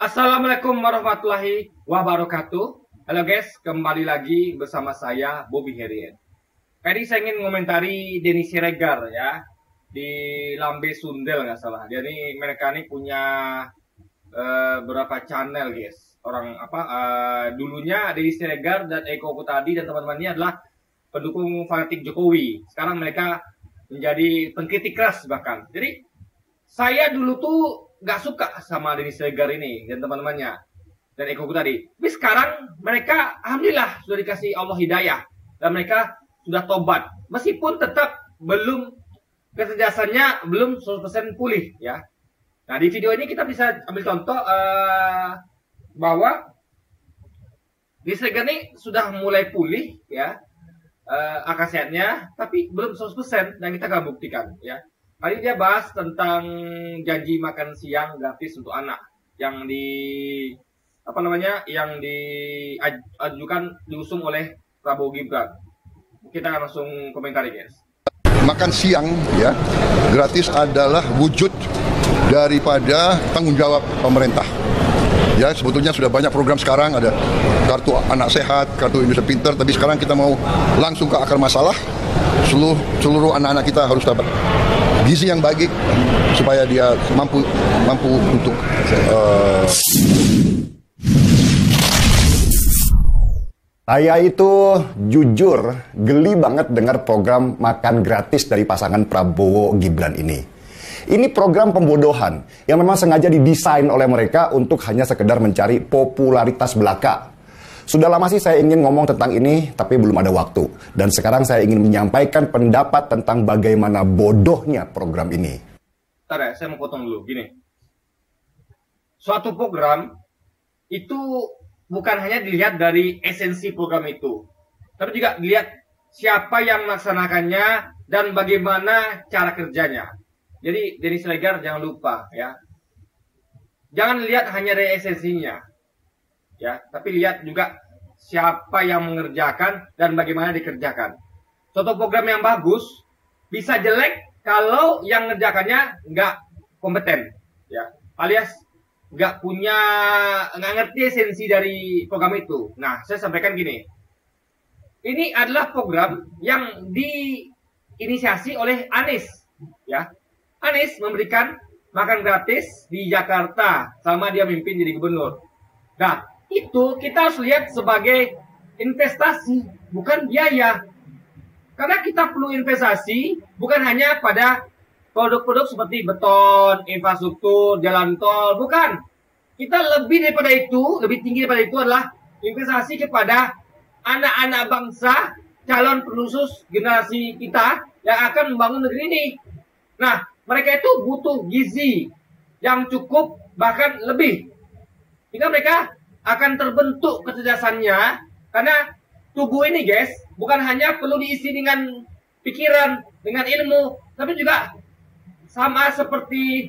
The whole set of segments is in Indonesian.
Assalamualaikum warahmatullahi wabarakatuh. Halo guys, kembali lagi bersama saya Bobby Herian. Tadi saya ingin mengomentari Denny Siregar ya, di Lambe Sundel nggak salah. Jadi mereka ini punya beberapa channel guys. Dulunya Denny Siregar dan Eko Kutadi dan teman-temannya adalah pendukung fanatik Jokowi. Sekarang mereka menjadi pengkritik keras bahkan. Jadi saya dulu tuh nggak suka sama Denny Siregar ini dan teman-temannya dan Eko Kutadi. Tapi sekarang mereka alhamdulillah sudah dikasih Allah hidayah dan mereka sudah tobat. Meskipun tetap belum kecerdasannya belum 100% pulih ya. Nah, di video ini kita bisa ambil contoh bahwa Denny Siregar ini sudah mulai pulih ya, akal sehatnya, tapi belum 100% dan kita akan buktikan ya. Kali dia bahas tentang janji makan siang gratis untuk anak yang diusung oleh Prabowo Gibran. Kita akan langsung komentari guys. Makan siang ya gratis adalah wujud daripada tanggung jawab pemerintah. Ya, sebetulnya sudah banyak program sekarang, ada kartu anak sehat, kartu Indonesia Pintar, tapi sekarang kita mau langsung ke akar masalah. Seluruh anak-anak kita harus dapat gizi yang baik supaya dia mampu untuk Saya itu jujur geli banget dengar program makan gratis dari pasangan Prabowo Gibran ini. Ini program pembodohan yang memang sengaja didesain oleh mereka untuk hanya sekedar mencari popularitas belaka. Sudah lama sih saya ingin ngomong tentang ini, tapi belum ada waktu. Dan sekarang saya ingin menyampaikan pendapat tentang bagaimana bodohnya program ini. Bentar ya, saya mau potong dulu. Gini, suatu program itu bukan hanya dilihat dari esensi program itu, tapi juga dilihat siapa yang melaksanakannya dan bagaimana cara kerjanya. Jadi Denny Siregar jangan lupa ya, jangan lihat hanya dari esensinya ya, tapi lihat juga siapa yang mengerjakan dan bagaimana dikerjakan. Suatu program yang bagus bisa jelek kalau yang mengerjakannya nggak kompeten ya, alias nggak ngerti esensi dari program itu. Nah, saya sampaikan gini, ini adalah program yang diinisiasi oleh Anies ya. Anies memberikan makan gratis di Jakarta selama dia memimpin jadi gubernur. Nah, itu kita harus lihat sebagai investasi, bukan biaya. Karena kita perlu investasi bukan hanya pada produk-produk seperti beton, infrastruktur, jalan tol, bukan. Kita lebih daripada itu, lebih tinggi daripada itu adalah investasi kepada anak-anak bangsa, calon penerus generasi kita yang akan membangun negeri ini. Nah, mereka itu butuh gizi yang cukup, bahkan lebih. Sehingga mereka akan terbentuk kecerdasannya, karena tubuh ini guys, bukan hanya perlu diisi dengan pikiran, dengan ilmu, tapi juga sama seperti,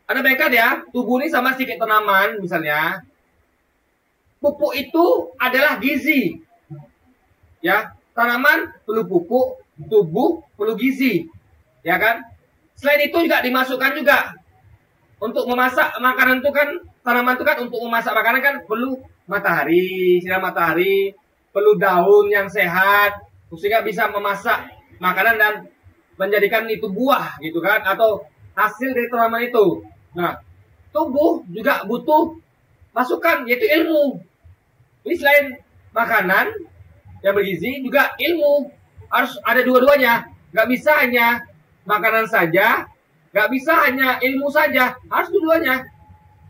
Anda bayangkan ya, tubuh ini sama sedikit tanaman misalnya. Pupuk itu adalah gizi. Ya, tanaman perlu pupuk, tubuh perlu gizi. Ya kan? Selain itu juga dimasukkan juga untuk memasak makanan itu kan, tanaman itu kan untuk memasak makanan kan perlu matahari, sinar matahari, perlu daun yang sehat sehingga bisa memasak makanan dan menjadikan itu buah gitu kan, atau hasil dari tanaman itu. Nah, tubuh juga butuh masukan, yaitu ilmu. Jadi selain makanan yang bergizi juga ilmu, harus ada dua-duanya. Nggak bisa hanya makanan saja, nggak bisa hanya ilmu saja, harus dua-duanya.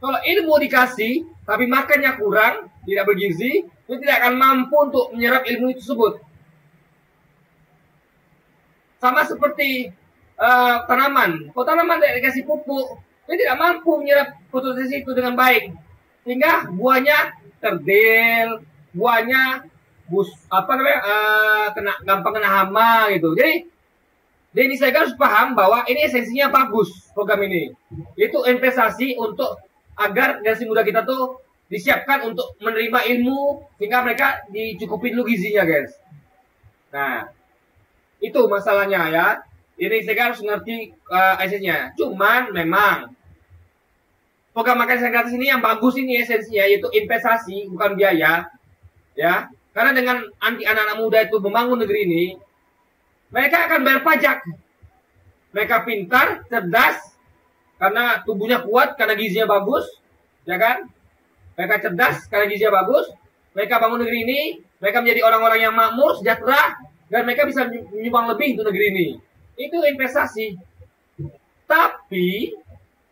Kalau ilmu dikasih tapi makannya kurang, tidak bergizi, itu tidak akan mampu untuk menyerap ilmu tersebut. Sama seperti tanaman. Kalau tanaman tidak dikasih pupuk, dia tidak mampu menyerap fotosintesa itu dengan baik, sehingga buahnya kerdil, buahnya gampang kena hama gitu. Jadi Denny Siregar harus paham bahwa ini esensinya bagus program ini, yaitu investasi untuk agar generasi muda kita tuh disiapkan untuk menerima ilmu sehingga mereka dicukupi dulu gizinya guys. Nah, itu masalahnya ya. Ini saya harus ngerti esensinya. Cuman memang program makan siang gratis ini yang bagus ini esensinya, yaitu investasi, bukan biaya. Ya, karena dengan anak-anak muda itu membangun negeri ini, mereka akan bayar pajak. Mereka pintar, cerdas, karena tubuhnya kuat, karena gizinya bagus, ya kan? Mereka cerdas, karena gizinya bagus. Mereka bangun negeri ini, mereka menjadi orang-orang yang makmur, sejahtera, dan mereka bisa menyumbang lebih untuk negeri ini. Itu investasi. Tapi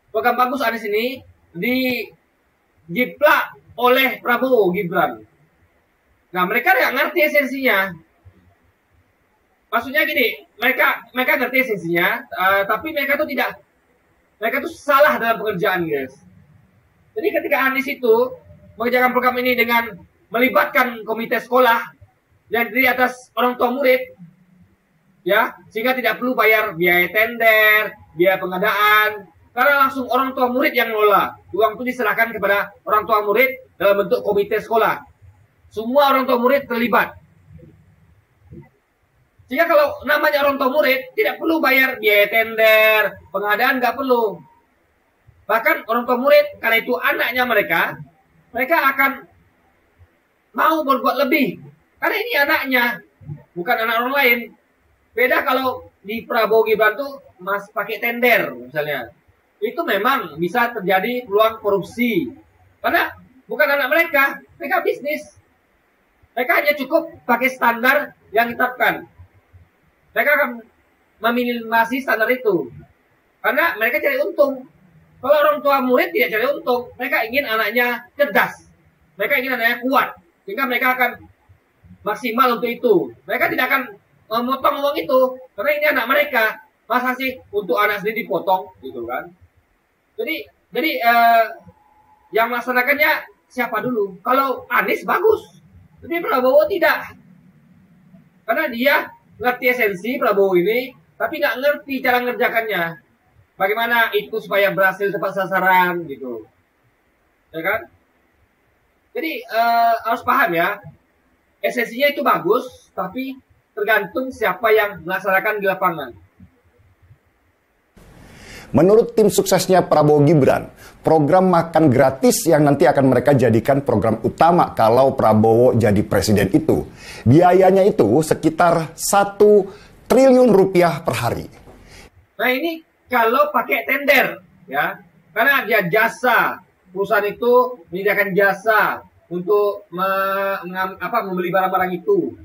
program bagus Anies ini dijiplak oleh Prabowo Gibran. Nah, mereka nggak ngerti esensinya. Maksudnya gini, mereka ngerti esensinya, tapi mereka tuh salah dalam pekerjaan, guys. Jadi ketika Anies itu mengerjakan program ini dengan melibatkan komite sekolah yang terdiri atas orang tua murid, ya, sehingga tidak perlu bayar biaya tender, biaya pengadaan, karena langsung orang tua murid yang ngelola. Uang itu diserahkan kepada orang tua murid dalam bentuk komite sekolah. Semua orang tua murid terlibat. Sehingga kalau namanya orang tua murid, tidak perlu bayar biaya tender, pengadaan nggak perlu. Bahkan orang tua murid, karena itu anaknya mereka akan mau berbuat lebih. Karena ini anaknya, bukan anak orang lain. Beda kalau di Prabowo Gibran tuh pakai tender misalnya. Itu memang bisa terjadi peluang korupsi. Karena bukan anak mereka bisnis. Mereka hanya cukup pakai standar yang ditetapkan. Mereka akan meminimasi standar itu. Karena mereka cari untung. Kalau orang tua murid tidak cari untung, mereka ingin anaknya cerdas. Mereka ingin anaknya kuat. Sehingga mereka akan maksimal untuk itu. Mereka tidak akan memotong uang itu. Karena ini anak mereka. Masa sih untuk anak sendiri dipotong, gitu kan? Jadi yang melaksanakannya siapa dulu? Kalau Anies bagus, tapi Prabowo tidak. Karena dia ngerti esensi Prabowo ini, tapi nggak ngerti cara ngerjakannya. Bagaimana itu supaya berhasil tepat sasaran, gitu. Ya kan? Jadi harus paham ya, esensinya itu bagus, tapi tergantung siapa yang melaksanakan di lapangan. Menurut tim suksesnya Prabowo Gibran, program makan gratis yang nanti akan mereka jadikan program utama kalau Prabowo jadi presiden itu, biayanya itu sekitar 1 triliun rupiah per hari. Nah ini kalau pakai tender, ya, karena dia jasa, perusahaan itu menyediakan jasa untuk membeli barang-barang itu.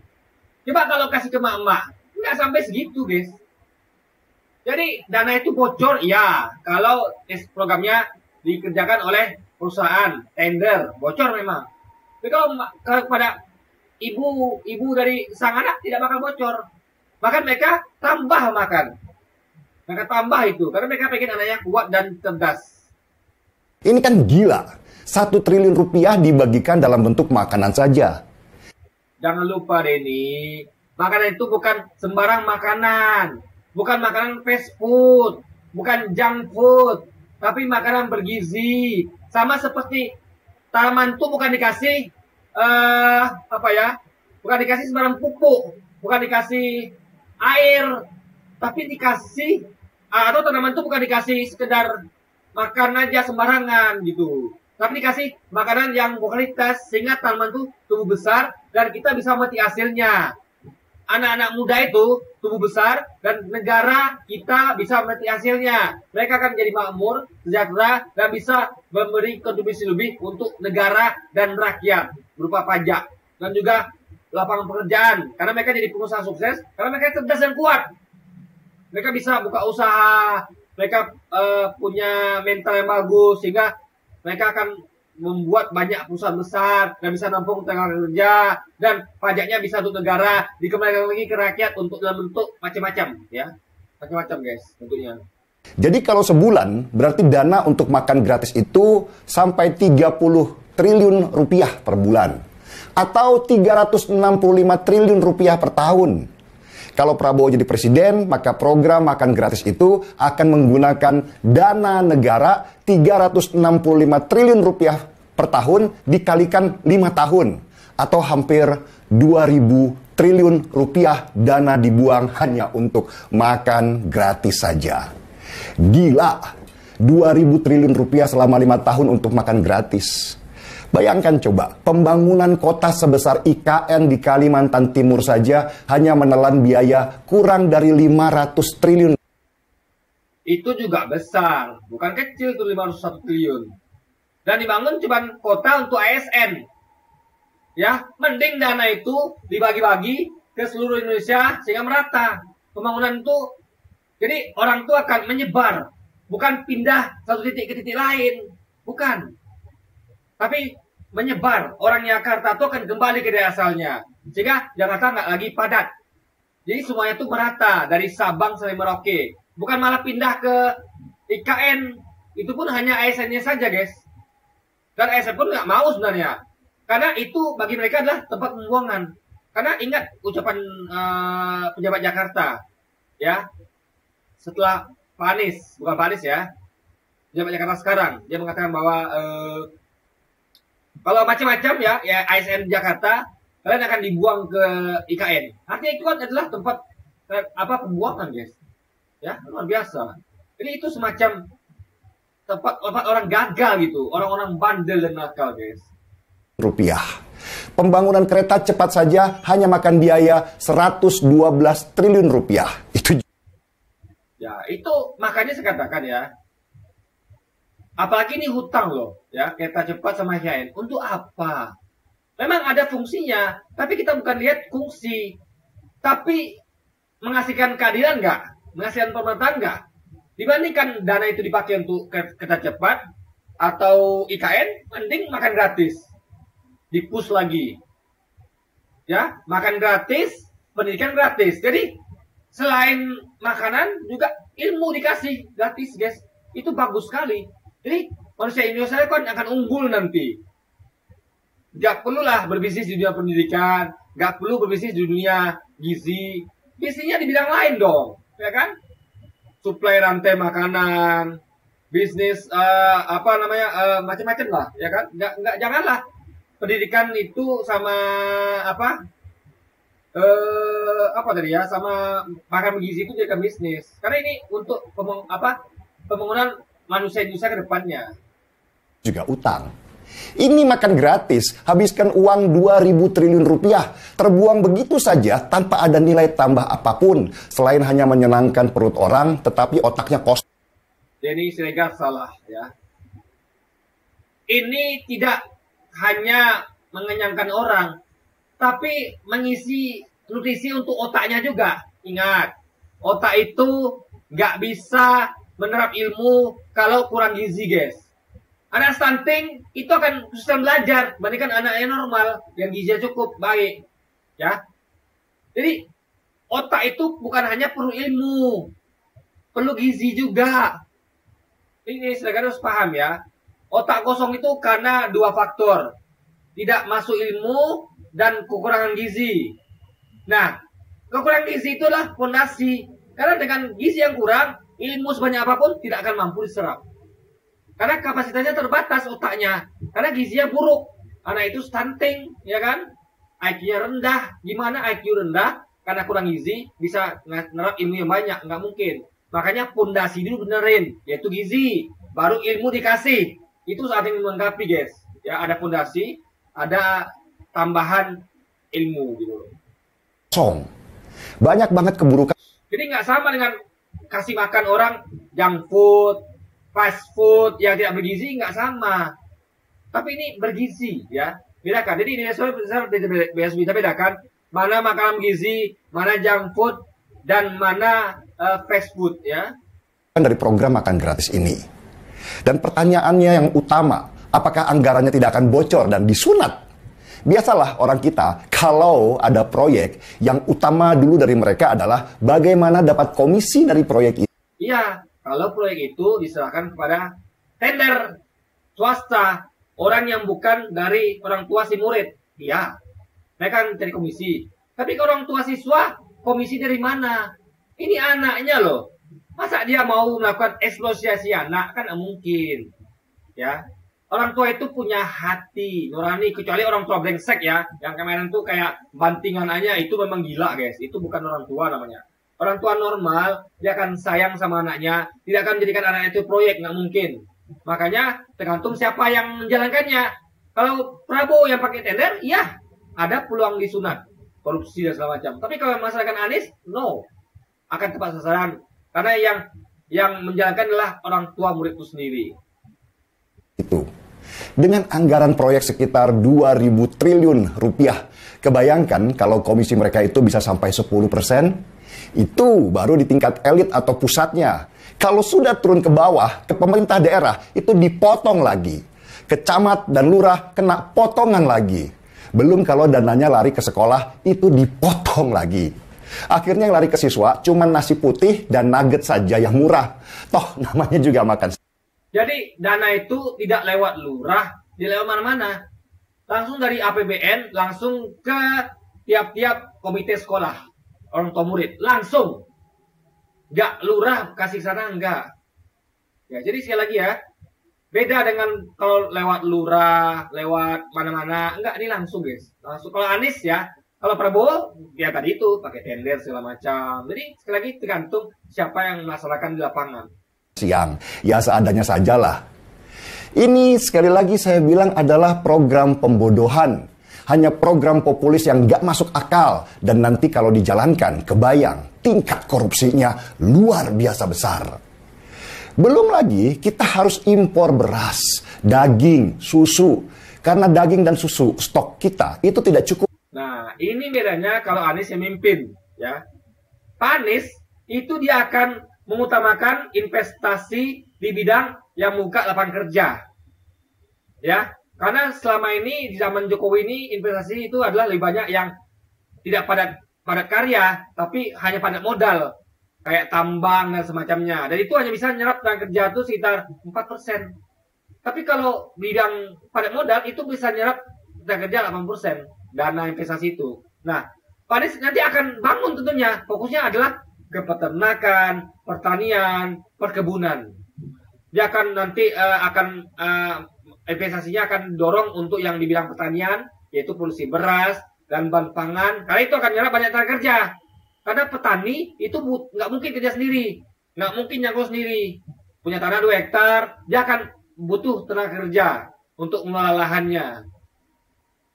Coba kalau kasih ke emak-emak, nggak sampai segitu, guys. Jadi dana itu bocor, ya. Kalau programnya dikerjakan oleh perusahaan, tender, bocor memang. Tapi kalau kepada ibu dari sang anak tidak bakal bocor. Bahkan mereka tambah makan. Mereka tambah itu, karena mereka pengen anaknya kuat dan cerdas. Ini kan gila. 1 triliun rupiah dibagikan dalam bentuk makanan saja. Jangan lupa, Denny, makanan itu bukan sembarang makanan. Bukan makanan fast food, bukan junk food, tapi makanan bergizi. Sama seperti tanaman itu bukan dikasih bukan dikasih sembarang pupuk, bukan dikasih air, tapi dikasih atau tanaman itu bukan dikasih sekedar makan aja sembarangan gitu. Tapi dikasih makanan yang berkualitas sehingga tanaman itu tumbuh besar dan kita bisa memetik hasilnya. Anak-anak muda itu tumbuh besar dan negara kita bisa memetik hasilnya. Mereka akan menjadi makmur, sejahtera, dan bisa memberi kontribusi lebih untuk negara dan rakyat berupa pajak dan juga lapangan pekerjaan. Karena mereka jadi pengusaha sukses, karena mereka cerdas dan kuat. Mereka bisa buka usaha, mereka punya mental yang bagus sehingga mereka akan membuat banyak perusahaan besar dan bisa nampung tenaga kerja dan pajaknya bisa untuk negara, dikembalikan lagi ke rakyat untuk dalam bentuk macam-macam, ya, macam-macam guys bentuknya. Jadi kalau sebulan berarti dana untuk makan gratis itu sampai 30 triliun rupiah per bulan atau 365 triliun rupiah per tahun. Kalau Prabowo jadi presiden, maka program makan gratis itu akan menggunakan dana negara 365 triliun rupiah per tahun dikalikan 5 tahun. Atau hampir 2.000 triliun rupiah dana dibuang hanya untuk makan gratis saja. Gila. 2.000 triliun rupiah selama 5 tahun untuk makan gratis. Bayangkan coba, pembangunan kota sebesar IKN di Kalimantan Timur saja hanya menelan biaya kurang dari 500 triliun. Itu juga besar, bukan kecil tuh 501 triliun. Dan dibangun cuma kota untuk ASN. Ya, mending dana itu dibagi-bagi ke seluruh Indonesia sehingga merata. Pembangunan itu, jadi orang itu akan menyebar, bukan pindah satu titik ke titik lain, bukan. Tapi menyebar, orang Jakarta itu akan kembali ke daerah asalnya. Sehingga Jakarta nggak lagi padat. Jadi semuanya itu merata, dari Sabang sampai Merauke. Bukan malah pindah ke IKN, itu pun hanya ASN-nya saja, guys. Dan ASN pun nggak mau sebenarnya. Karena itu bagi mereka adalah tempat pembuangan. Karena ingat ucapan pejabat Jakarta, ya, setelah Pak Anies, bukan Pak Anies ya, pejabat Jakarta sekarang, dia mengatakan bahwa kalau macam-macam ya ASN Jakarta, kalian akan dibuang ke IKN. Artinya itu kan adalah tempat pembuangan, guys. Ya, luar biasa. Jadi itu semacam tempat orang gagal gitu, orang-orang bandel dan nakal, guys. Rupiah. Pembangunan kereta cepat saja hanya makan biaya 112 triliun rupiah. Itu ya, itu makanya saya katakan ya. Apalagi ini hutang loh, ya, kereta cepat sama IKN. Untuk apa? Memang ada fungsinya, tapi kita bukan lihat fungsi. Tapi menghasilkan keadilan nggak? Menghasilkan pemerintahan nggak? Dibandingkan dana itu dipakai untuk kereta cepat atau IKN, mending makan gratis. Di-push lagi. Ya, makan gratis, pendidikan gratis. Jadi, selain makanan, juga ilmu dikasih gratis, guys. Itu bagus sekali. Jadi, manusia Indonesia kan akan unggul nanti. Gak perlulah berbisnis di dunia pendidikan, gak perlu berbisnis di dunia gizi. Bisnisnya di bidang lain dong, ya kan? Suplai rantai makanan, bisnis macam-macam lah, ya kan? Janganlah pendidikan itu sama sama makan gizi itu jadi bisnis. Karena ini untuk pembangunan manusia Indonesia ke depannya. Juga utang. Ini makan gratis, habiskan uang 2.000 triliun rupiah, terbuang begitu saja tanpa ada nilai tambah apapun, selain hanya menyenangkan perut orang, tetapi otaknya kosong. Denny Siregar salah, ya. Ini tidak hanya mengenyangkan orang, tapi mengisi nutrisi untuk otaknya juga. Ingat, otak itu nggak bisa menerap ilmu kalau kurang gizi, guys. Anak stunting itu akan susah belajar dibandingkan anak yang normal yang gizinya cukup baik, ya. Jadi otak itu bukan hanya perlu ilmu, perlu gizi juga. Ini saudara harus paham ya. Otak kosong itu karena dua faktor, tidak masuk ilmu dan kekurangan gizi. Nah, kekurangan gizi itulah fondasi. Karena dengan gizi yang kurang, ilmu sebanyak apapun tidak akan mampu diserap. Karena kapasitasnya terbatas otaknya. Karena gizinya buruk. Anak itu stunting, ya kan? IQ-nya rendah. Gimana IQ rendah? Karena kurang gizi, bisa nerap ilmu yang banyak. Nggak mungkin. Makanya pondasi dulu benerin. Yaitu gizi. Baru ilmu dikasih. Itu saat yang melengkapi, guys. Ya, ada pondasi, ada tambahan ilmu gitu. Kosong. Banyak banget keburukan. Jadi nggak sama dengan kasih makan orang junk food, fast food yang tidak bergizi, nggak sama. Tapi ini bergizi, ya. Bedakan. Jadi ini bisa bedakan mana makanan gizi, mana junk food, dan mana fast food, ya. Dari program makan gratis ini. Dan pertanyaannya yang utama, apakah anggarannya tidak akan bocor dan disunat? Biasalah orang kita, kalau ada proyek, yang utama dulu dari mereka adalah bagaimana dapat komisi dari proyek itu. Iya, kalau proyek itu diserahkan kepada tender swasta, orang yang bukan dari orang tua si murid. Iya, mereka kan cari komisi. Tapi kalau orang tua siswa, komisi dari mana? Ini anaknya loh. Masa dia mau melakukan eksploitasi anak? Kan mungkin. Ya, orang tua itu punya hati nurani, kecuali orang tua brengsek ya. Yang kemarin tuh kayak bantingan aja, itu memang gila, guys. Itu bukan orang tua namanya. Orang tua normal, dia akan sayang sama anaknya, tidak akan menjadikan anaknya itu proyek, nggak mungkin. Makanya tergantung siapa yang menjalankannya. Kalau Prabowo yang pakai tender, ya ada peluang disunat, korupsi dan segala macam. Tapi kalau masyarakat Anies, no, akan tepat sasaran. Karena yang menjalankan adalah orang tua murid itu sendiri. Itu. Dengan anggaran proyek sekitar 2.000 triliun rupiah. Kebayangkan kalau komisi mereka itu bisa sampai 10%, itu baru di tingkat elit atau pusatnya. Kalau sudah turun ke bawah, ke pemerintah daerah, itu dipotong lagi. Ke camat dan lurah kena potongan lagi. Belum kalau dananya lari ke sekolah, itu dipotong lagi. Akhirnya yang lari ke siswa cuma nasi putih dan nugget saja yang murah. Toh namanya juga makan. Jadi dana itu tidak lewat lurah, tidak lewat mana-mana. Langsung dari APBN, langsung ke tiap-tiap komite sekolah. Orang tua murid, langsung. Nggak lurah kasih sana, enggak. Ya, jadi sekali lagi ya, beda dengan kalau lewat lurah, lewat mana-mana. Enggak, ini langsung guys. Langsung. Kalau Anies ya, kalau Prabowo, ya tadi itu, pakai tender segala macam. Jadi sekali lagi tergantung siapa yang melaksanakan di lapangan. Siang, ya seadanya sajalah. Ini sekali lagi saya bilang adalah program pembodohan. Hanya program populis yang gak masuk akal. Dan nanti kalau dijalankan, kebayang tingkat korupsinya luar biasa besar. Belum lagi kita harus impor beras, daging, susu. Karena daging dan susu stok kita itu tidak cukup. Nah, ini bedanya kalau Anies yang mimpin, ya. Pak Anies itu dia akan mengutamakan investasi di bidang yang membuka lapangan kerja. Ya, karena selama ini di zaman Jokowi ini investasi itu adalah lebih banyak yang tidak padat karya, tapi hanya padat modal, kayak tambang dan semacamnya. Dan itu hanya bisa menyerap tenaga kerja itu sekitar 4%. Tapi kalau bidang padat modal itu bisa menyerap tenaga kerja 80%. Dana investasi itu. Nah, Pak Anies nanti akan bangun tentunya. Fokusnya adalah ke peternakan, pertanian, perkebunan. Dia akan nanti investasinya akan dorong untuk yang di bidang pertanian, yaitu produksi beras dan bahan pangan. Karena itu akan menyerap banyak tenaga kerja. Karena petani itu nggak mungkin kerja sendiri, nggak mungkin nyangkul sendiri. Punya tanah 2 hektar, dia akan butuh tenaga kerja untuk mengelola lahannya.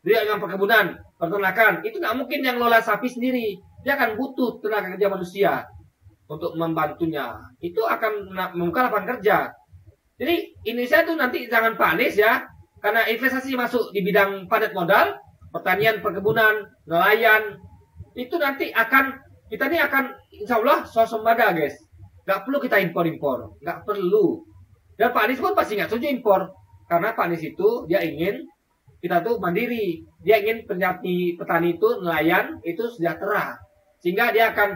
Dia dengan perkebunan, peternakan, itu nggak mungkin yang ngelola sapi sendiri. Dia akan butuh tenaga kerja manusia untuk membantunya. Itu akan membuka lapangan kerja. Jadi Indonesia itu nanti jangan panis ya, karena investasi masuk di bidang padat modal, pertanian, perkebunan, nelayan, itu nanti kita ini akan insya Allah swasembada guys. Nggak perlu kita impor-impor, nggak perlu. Dan Pak Anies pun pasti nggak setuju impor, karena Pak Anies itu dia ingin kita tuh mandiri. Dia ingin petani itu, nelayan itu sejahtera. Sehingga dia akan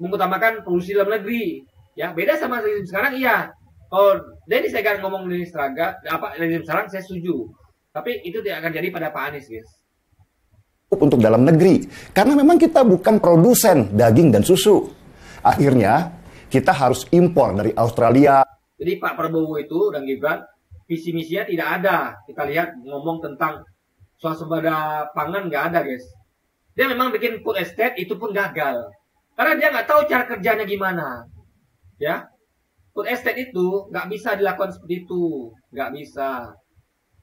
mengutamakan produksi dalam negeri. Ya, beda sama rezim sekarang iya. Kalau jadi saya kan ngomong ini rezim sekarang saya setuju. Tapi itu tidak akan jadi pada Pak Anies, guys. Untuk dalam negeri. Karena memang kita bukan produsen daging dan susu. Akhirnya kita harus impor dari Australia. Jadi Pak Prabowo itu dan Gibran visi misinya tidak ada. Kita lihat ngomong tentang swasembada pangan nggak ada guys. Dia memang bikin food estate itu pun gagal. Karena dia nggak tahu cara kerjanya gimana. Ya, food estate itu nggak bisa dilakukan seperti itu. Nggak bisa.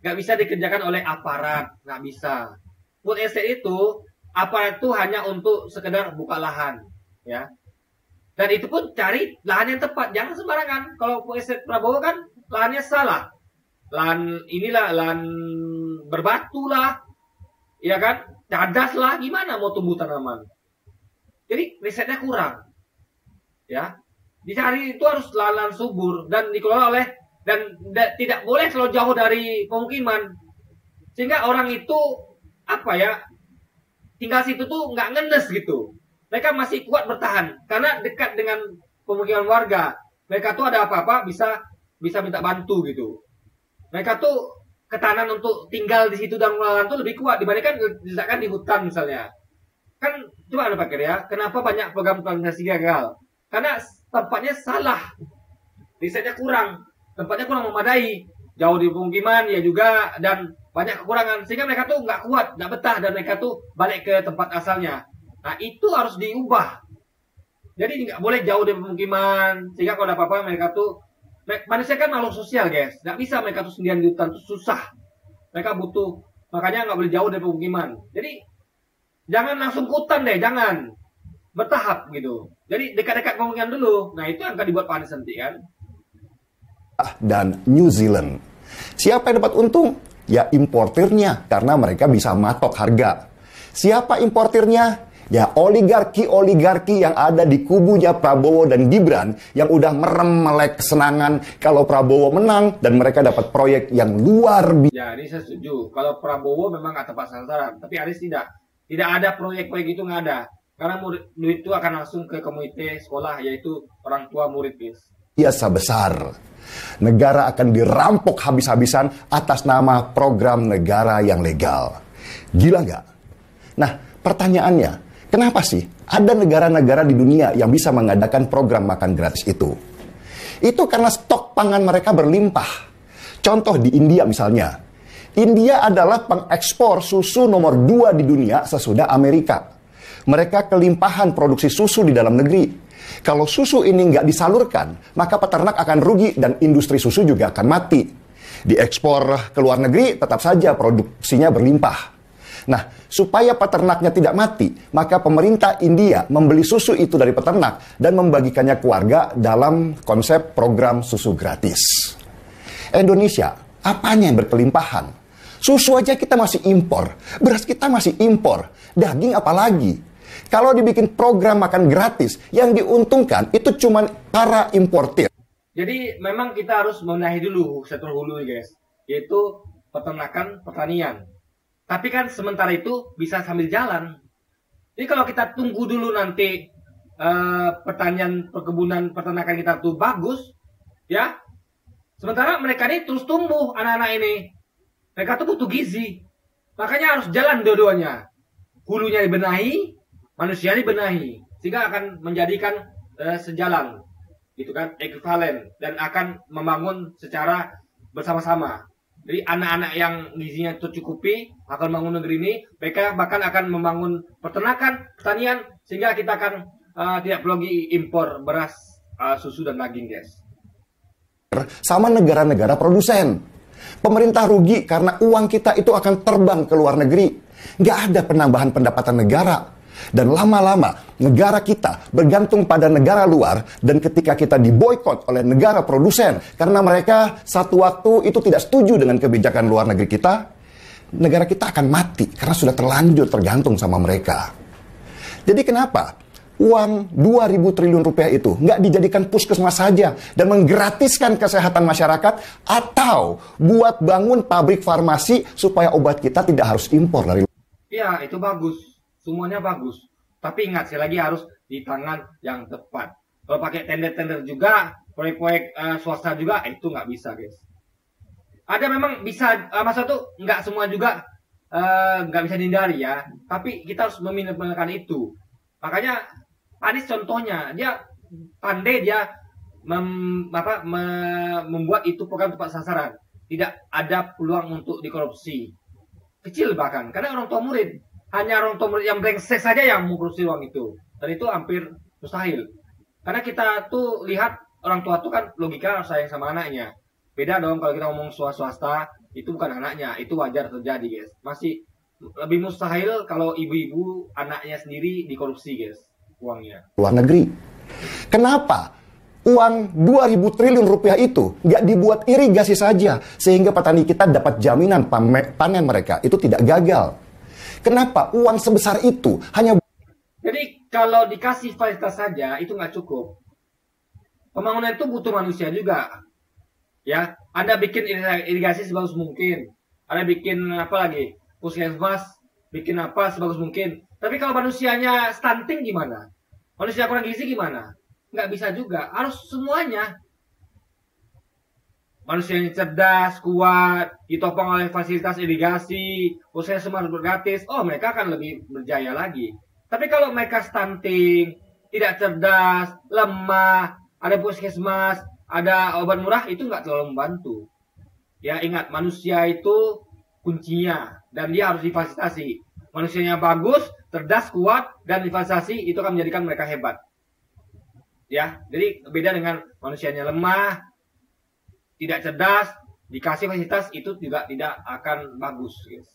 Nggak bisa dikerjakan oleh aparat. Nggak bisa. Food estate itu, aparat itu hanya untuk sekedar buka lahan. Ya. Dan itu pun cari lahan yang tepat. Jangan sembarangan. Kalau food estate Prabowo kan lahannya salah. Lahan berbatu lah, ya kan, cadas lah, gimana mau tumbuh tanaman? Jadi risetnya kurang, ya. Dicari itu harus lahan subur dan dikelola oleh dan tidak boleh terlalu jauh dari pemukiman, sehingga orang itu tinggal situ tuh nggak ngenes gitu. Mereka masih kuat bertahan karena dekat dengan pemukiman warga. Mereka tuh ada apa-apa bisa minta bantu gitu. Mereka tuh ketahanan untuk tinggal di situ dan mengelola tuh lebih kuat dibandingkan misalkan di hutan misalnya. Kan coba Anda pikir ya, kenapa banyak program plantasasi gagal? Karena tempatnya salah. Risetnya kurang, tempatnya kurang memadai, jauh di pemukiman ya juga dan banyak kekurangan sehingga mereka tuh nggak kuat, nggak betah dan mereka tuh balik ke tempat asalnya. Nah, itu harus diubah. Jadi nggak boleh jauh dari pemukiman. Sehingga kalau ada apa-apa mereka tuh, manusia kan makhluk sosial guys. Nggak bisa mereka tuh sendirian di hutan tuh susah. Mereka butuh, makanya nggak boleh jauh dari pemukiman. Jadi jangan langsung ke hutan deh, jangan. Bertahap gitu. Jadi dekat-dekat pemukiman dulu. Nah itu yang akan dibuat Pak Anies nanti kan. Dan New Zealand. Siapa yang dapat untung? Ya importirnya, karena mereka bisa matok harga. Siapa importirnya? Ya oligarki-oligarki yang ada di kubunya Prabowo dan Gibran yang udah merem melek kesenangan kalau Prabowo menang dan mereka dapat proyek yang luar biasa. Ya, ini saya setuju. Kalau Prabowo memang nggak tepat sasaran, tapi Anies tidak. Tidak ada proyek-proyek itu, nggak ada. Karena duit itu akan langsung ke komite sekolah, yaitu orang tua murid, guys. Biasa besar. Negara akan dirampok habis-habisan atas nama program negara yang legal. Gila nggak? Nah, pertanyaannya, kenapa sih ada negara-negara di dunia yang bisa mengadakan program makan gratis itu? Itu karena stok pangan mereka berlimpah. Contoh di India misalnya. India adalah pengekspor susu nomor 2 di dunia sesudah Amerika. Mereka kelimpahan produksi susu di dalam negeri. Kalau susu ini nggak disalurkan, maka peternak akan rugi dan industri susu juga akan mati. Diekspor ke luar negeri, tetap saja produksinya berlimpah. Nah, supaya peternaknya tidak mati, maka pemerintah India membeli susu itu dari peternak dan membagikannya ke warga dalam konsep program susu gratis. Indonesia, apanya yang berkelimpahan? Susu aja kita masih impor, beras kita masih impor, daging apalagi. Kalau dibikin program makan gratis, yang diuntungkan itu cuma para importir. Jadi memang kita harus menahi dulu sektor hulu guys, yaitu peternakan pertanian. Tapi kan sementara itu bisa sambil jalan. Jadi kalau kita tunggu dulu nanti pertanian, perkebunan, peternakan kita tuh bagus, ya. Sementara mereka ini terus tumbuh, anak-anak ini. Mereka tuh butuh gizi. Makanya harus jalan dua-duanya. Hulunya dibenahi, manusia dibenahi. Sehingga akan menjadikan sejalan. Gitu kan, ekuivalen. Dan akan membangun secara bersama-sama. Jadi anak-anak yang gizinya tercukupi akan membangun negeri ini. Mereka bahkan akan membangun peternakan, pertanian. Sehingga kita akan tidak perlu lagi impor beras, susu, dan daging guys. Sama negara-negara produsen. Pemerintah rugi karena uang kita itu akan terbang ke luar negeri. Nggak ada penambahan pendapatan negara. Dan lama-lama negara kita bergantung pada negara luar. Dan ketika kita diboykot oleh negara produsen karena mereka satu waktu itu tidak setuju dengan kebijakan luar negeri kita, negara kita akan mati karena sudah terlanjur tergantung sama mereka. Jadi kenapa uang 2.000 triliun rupiah itu nggak dijadikan puskesmas saja dan menggratiskan kesehatan masyarakat, atau buat bangun pabrik farmasi supaya obat kita tidak harus impor dari luar? Iya, itu bagus. Semuanya bagus. Tapi ingat, sekali lagi harus di tangan yang tepat. Kalau pakai tender-tender juga, proyek-proyek swasta juga, itu nggak bisa guys. Ada memang bisa, masa tuh nggak semua juga nggak bisa dihindari ya. Tapi kita harus meminimalkan itu. Makanya Anies contohnya, dia pandai, dia membuat itu program tepat sasaran. Tidak ada peluang untuk dikorupsi. Kecil bahkan, karena orang tua murid. Hanya orang tua murid yang brengsek saja yang mengkorupsi uang itu. Dan itu hampir mustahil. Karena kita tuh lihat, orang tua tuh kan logika sayang sama anaknya. Beda dong kalau kita ngomong swasta, itu bukan anaknya. Itu wajar terjadi guys. Masih lebih mustahil kalau ibu-ibu anaknya sendiri dikorupsi guys. Uangnya luar negeri. Kenapa uang 2.000 triliun rupiah itu nggak dibuat irigasi saja sehingga petani kita dapat jaminan panen mereka itu tidak gagal? Kenapa uang sebesar itu hanya... Jadi kalau dikasih fasilitas saja itu nggak cukup. Pembangunan itu butuh manusia juga. Ya, Anda bikin irigasi sebagus mungkin. Anda bikin apa lagi? Puskesmas, bikin apa sebagus mungkin. Tapi kalau manusianya stunting gimana? Manusia kurang gizi gimana? Nggak bisa juga. Harus semuanya. Manusianya cerdas, kuat, ditopang oleh fasilitas irigasi, puskesmas gratis. Oh, mereka akan lebih berjaya lagi. Tapi kalau mereka stunting, tidak cerdas, lemah, ada puskesmas, ada obat murah, itu nggak terlalu membantu. Ya, ingat, manusia itu kuncinya. Dan dia harus difasilitasi. Manusianya bagus, cerdas, kuat, dan difasilitasi, itu akan menjadikan mereka hebat. ya. Jadi beda dengan manusianya lemah, tidak cerdas, dikasih fasilitas itu juga tidak akan bagus, guys.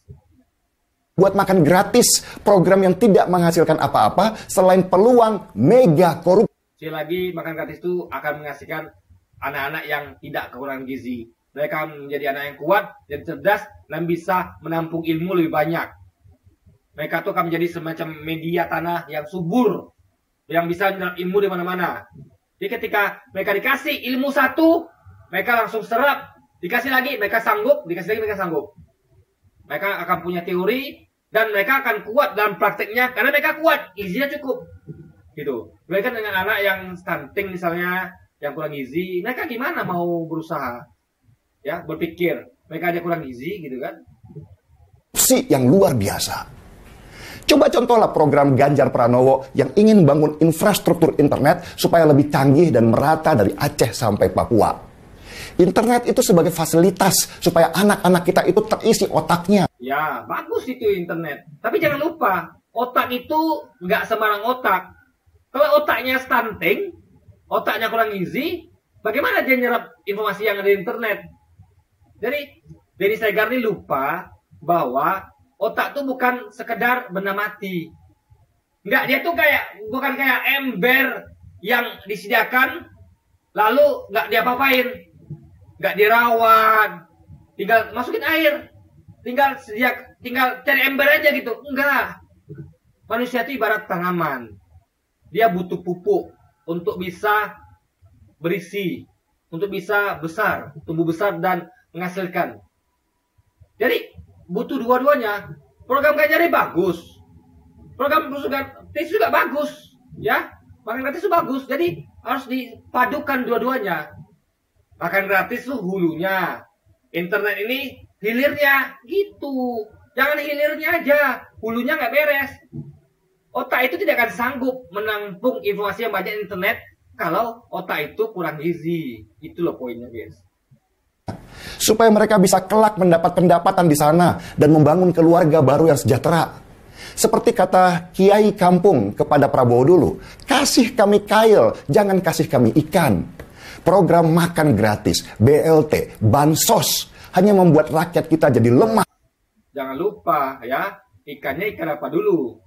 Buat makan gratis, program yang tidak menghasilkan apa-apa selain peluang mega korupsi. Sekali lagi, makan gratis itu akan menghasilkan anak-anak yang tidak kekurangan gizi. Mereka menjadi anak yang kuat, dan cerdas, dan bisa menampung ilmu lebih banyak. Mereka itu akan menjadi semacam media tanah yang subur, yang bisa menyerap ilmu di mana-mana. Jadi ketika mereka dikasih ilmu satu, mereka langsung serap. Dikasih lagi, mereka sanggup. Dikasih lagi, mereka sanggup. Mereka akan punya teori, dan mereka akan kuat dalam prakteknya, karena mereka kuat, gizinya cukup. Gitu. Mereka dengan anak yang stunting misalnya, yang kurang gizi, mereka gimana mau berusaha? Ya, berpikir, mereka aja kurang gizi gitu kan. Yang luar biasa. Coba contohlah program Ganjar Pranowo yang ingin bangun infrastruktur internet supaya lebih canggih dan merata dari Aceh sampai Papua. Internet itu sebagai fasilitas supaya anak-anak kita itu terisi otaknya. Ya, bagus itu internet. Tapi jangan lupa, otak itu nggak sembarang otak. Kalau otaknya stunting, otaknya kurang gizi, bagaimana dia nyerap informasi yang ada di internet? Jadi, Denny Siregar ini lupa bahwa otak itu bukan sekedar benda mati. Nggak, dia tuh bukan kayak ember yang disediakan, lalu nggak diapa-apain. Nggak dirawat, tinggal masukin air, tinggal cari ember aja gitu. Enggak. Manusia itu ibarat tanaman. Dia butuh pupuk untuk bisa berisi, untuk bisa besar, tumbuh besar dan menghasilkan. Jadi butuh dua-duanya. Program Ganjar ini bagus. Program gratis juga bagus, ya. Makan gratis itu bagus. Jadi harus dipadukan dua-duanya. Makan gratis tuh hulunya, internet ini hilirnya, gitu. Jangan hilirnya aja, hulunya nggak beres. Otak itu tidak akan sanggup menampung informasi yang banyak di internet kalau otak itu kurang gizi. Itu loh poinnya, guys. Supaya mereka bisa kelak mendapat pendapatan di sana dan membangun keluarga baru yang sejahtera. Seperti kata Kiai Kampung kepada Prabowo dulu, kasih kami kail, jangan kasih kami ikan. Program makan gratis, BLT, bansos hanya membuat rakyat kita jadi lemah. Jangan lupa ya, ikannya ikan apa dulu?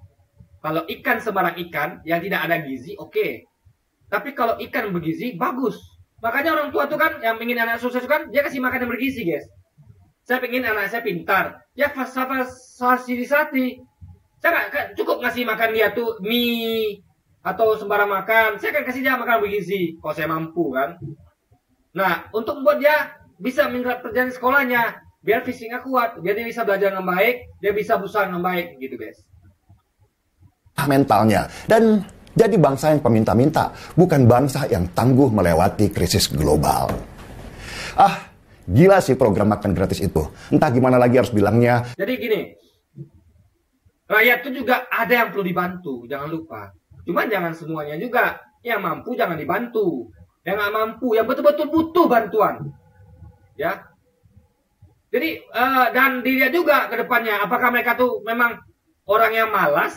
Kalau ikan sembarang ikan yang tidak ada gizi, oke. Tapi kalau ikan bergizi, bagus. Makanya orang tua tuh kan yang ingin anak sukses kan, dia kasih makan yang bergizi, guys. Saya ingin anak saya pintar, ya fasilitasi. Saya nggak cukup ngasih makan dia tuh mie atau sembarang makan, saya akan kasih dia makan bergizi, kalau saya mampu kan. Nah, untuk membuat dia bisa menggerak kerjaan sekolahnya, biar fisiknya kuat, biar dia bisa belajar dengan baik, dia bisa berusaha dengan baik, gitu guys. Mentalnya, dan jadi bangsa yang peminta-minta, bukan bangsa yang tangguh melewati krisis global. Gila sih program makan gratis itu. Entah gimana lagi harus bilangnya. Jadi gini, rakyat itu juga ada yang perlu dibantu, jangan lupa. Cuman jangan semuanya juga. Yang mampu jangan dibantu. Yang nggak mampu, yang betul-betul butuh bantuan. Ya. Jadi, dan dilihat juga ke depannya. Apakah mereka tuh memang orang yang malas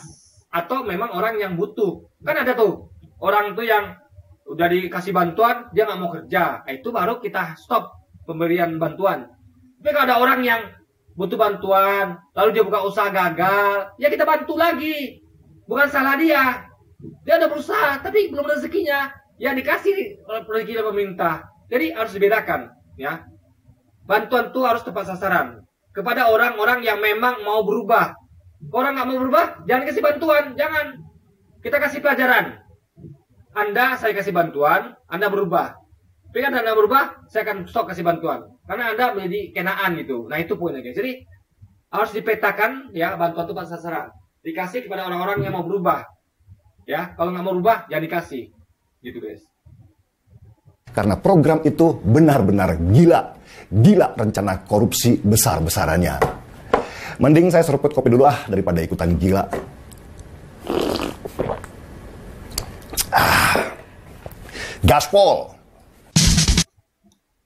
atau memang orang yang butuh. Kan ada tuh orang tuh yang udah dikasih bantuan, dia nggak mau kerja. Itu baru kita stop pemberian bantuan. Tapi kalau ada orang yang butuh bantuan, lalu dia buka usaha gagal, ya kita bantu lagi. Bukan salah dia. Dia udah berusaha, tapi belum rezekinya. Ya dikasih rezeki dari pemerintah. Jadi harus dibedakan, ya. Bantuan itu harus tepat sasaran kepada orang-orang yang memang mau berubah. Orang nggak mau berubah, jangan kasih bantuan, jangan. Kita kasih pelajaran. Saya kasih bantuan, Anda berubah. Tapi kan Anda berubah, saya akan stop kasih bantuan. Karena Anda menjadi kenaan gitu. Nah itu poinnya guys. Jadi harus dipetakan ya bantuan tepat sasaran. Dikasih kepada orang-orang yang mau berubah. Ya, kalau nggak mau berubah, jangan dikasih. Gitu guys. Karena program itu benar-benar gila. Gila rencana korupsi besar-besarannya. Mending saya seruput kopi dulu daripada ikutan gila. Gaspol.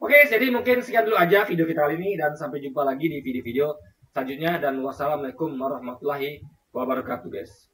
Oke, jadi mungkin sekian dulu aja video kita kali ini. Dan sampai jumpa lagi di video-video selanjutnya. Dan wassalamualaikum warahmatullahi wabarakatuh guys.